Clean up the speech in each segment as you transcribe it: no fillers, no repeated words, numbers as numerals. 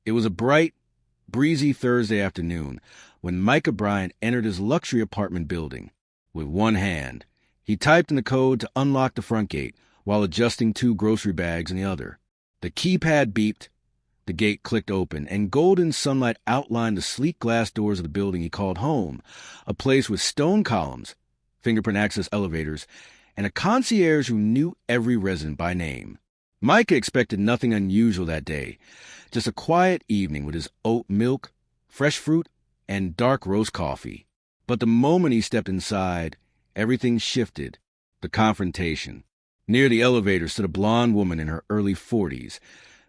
It was a bright, breezy Thursday afternoon when Micah Bryant entered his luxury apartment building. With one hand, he typed in the code to unlock the front gate while adjusting 2 grocery bags in the other. The keypad beeped, the gate clicked open, and golden sunlight outlined the sleek glass doors of the building he called home, a place with stone columns, fingerprint access elevators, and a concierge who knew every resident by name. Micah expected nothing unusual that day, just a quiet evening with his oat milk, fresh fruit, and dark roast coffee. But the moment he stepped inside, everything shifted. The confrontation. Near the elevator stood a blonde woman in her early 40s,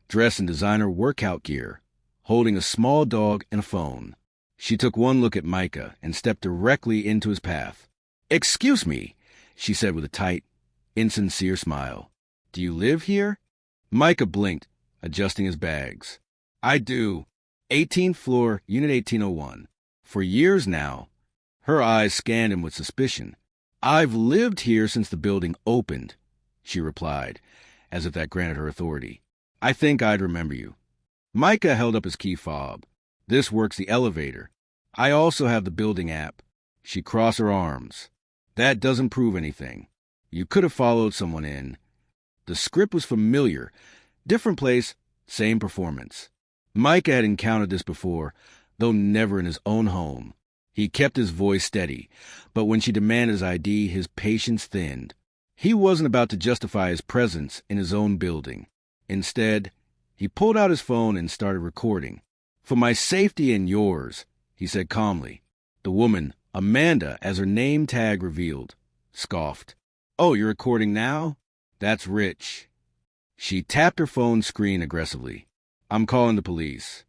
dressed in designer workout gear, holding a small dog and a phone. She took one look at Micah and stepped directly into his path. "Excuse me," she said with a tight, insincere smile. "Do you live here?" Micah blinked, adjusting his bags. "I do. 18th floor, Unit 1801. For years now." Her eyes scanned him with suspicion. "I've lived here since the building opened," she replied, as if that granted her authority. "I think I'd remember you." Micah held up his key fob. "This works the elevator. I also have the building app." She crossed her arms. "That doesn't prove anything. You could have followed someone in." The script was familiar. Different place, same performance. Micah had encountered this before, though never in his own home. He kept his voice steady, but when she demanded his ID, his patience thinned. He wasn't about to justify his presence in his own building. Instead, he pulled out his phone and started recording. "For my safety and yours," he said calmly. The woman, Amanda, as her name tag revealed, scoffed. "Oh, you're recording now? That's rich." She tapped her phone screen aggressively. "I'm calling the police."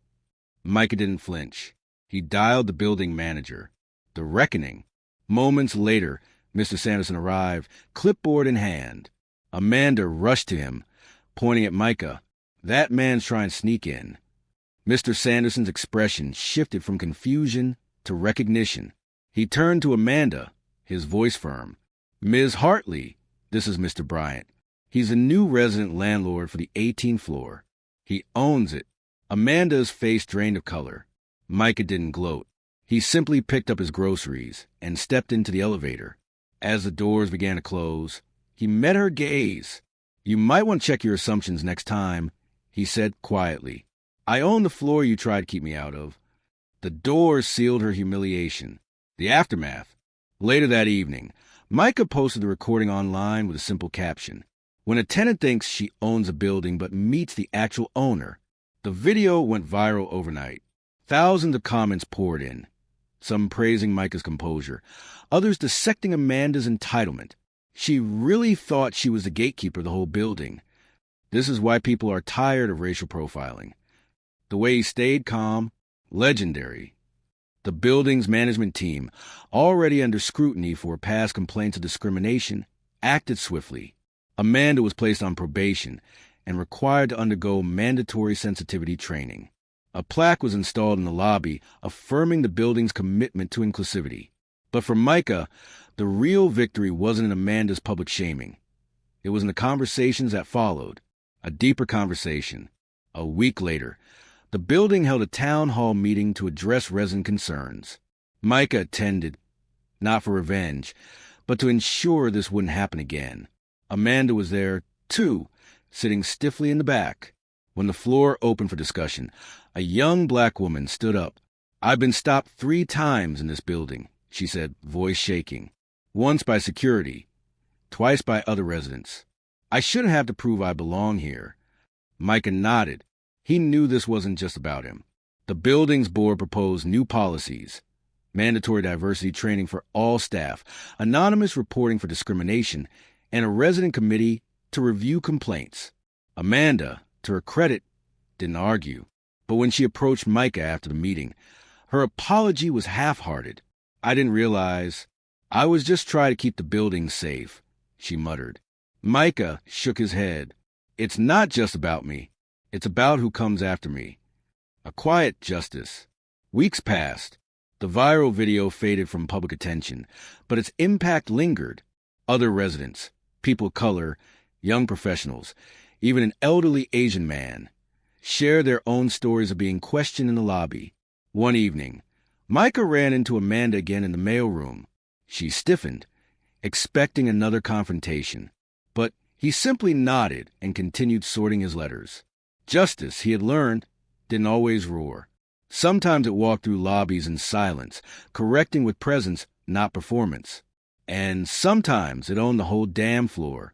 Micah didn't flinch. He dialed the building manager. The reckoning. Moments later, Mr. Sanderson arrived, clipboard in hand. Amanda rushed to him, pointing at Micah. "That man's trying to sneak in." Mr. Sanderson's expression shifted from confusion to recognition. He turned to Amanda, his voice firm. "Ms. Hartley, this is Mr. Bryant. He's a new resident landlord for the 18th floor. He owns it." Amanda's face drained of color. Micah didn't gloat. He simply picked up his groceries and stepped into the elevator. As the doors began to close, he met her gaze. "You might want to check your assumptions next time," he said quietly. "I own the floor you tried to keep me out of." The doors sealed her humiliation. The aftermath. Later that evening, Micah posted the recording online with a simple caption. "When a tenant thinks she owns a building but meets the actual owner." The video went viral overnight. Thousands of comments poured in, some praising Micah's composure, others dissecting Amanda's entitlement. She really thought she was the gatekeeper of the whole building. This is why people are tired of racial profiling. The way he stayed calm, legendary. The building's management team, already under scrutiny for past complaints of discrimination, acted swiftly. Amanda was placed on probation and required to undergo mandatory sensitivity training. A plaque was installed in the lobby affirming the building's commitment to inclusivity. But for Micah, the real victory wasn't in Amanda's public shaming. It was in the conversations that followed. A deeper conversation. A week later, the building held a town hall meeting to address resident concerns. Micah attended, not for revenge, but to ensure this wouldn't happen again. Amanda was there, too, sitting stiffly in the back. When the floor opened for discussion, a young black woman stood up. "I've been stopped 3 times in this building," she said, voice shaking. "Once by security, twice by other residents. I shouldn't have to prove I belong here." Micah nodded. He knew this wasn't just about him. The building's board proposed new policies. Mandatory diversity training for all staff, anonymous reporting for discrimination, and a resident committee to review complaints. Amanda, to her credit, didn't argue. But when she approached Micah after the meeting, her apology was half-hearted. "I didn't realize. I was just trying to keep the building safe," she muttered. Micah shook his head. "It's not just about me. It's about who comes after me." A quiet justice. Weeks passed. The viral video faded from public attention, but its impact lingered. Other residents, people of color, young professionals, even an elderly Asian man. share their own stories of being questioned in the lobby. One evening, Micah ran into Amanda again in the mailroom. She stiffened, expecting another confrontation, but he simply nodded and continued sorting his letters. Justice, he had learned, didn't always roar. Sometimes it walked through lobbies in silence, correcting with presence, not performance. And sometimes it owned the whole damn floor.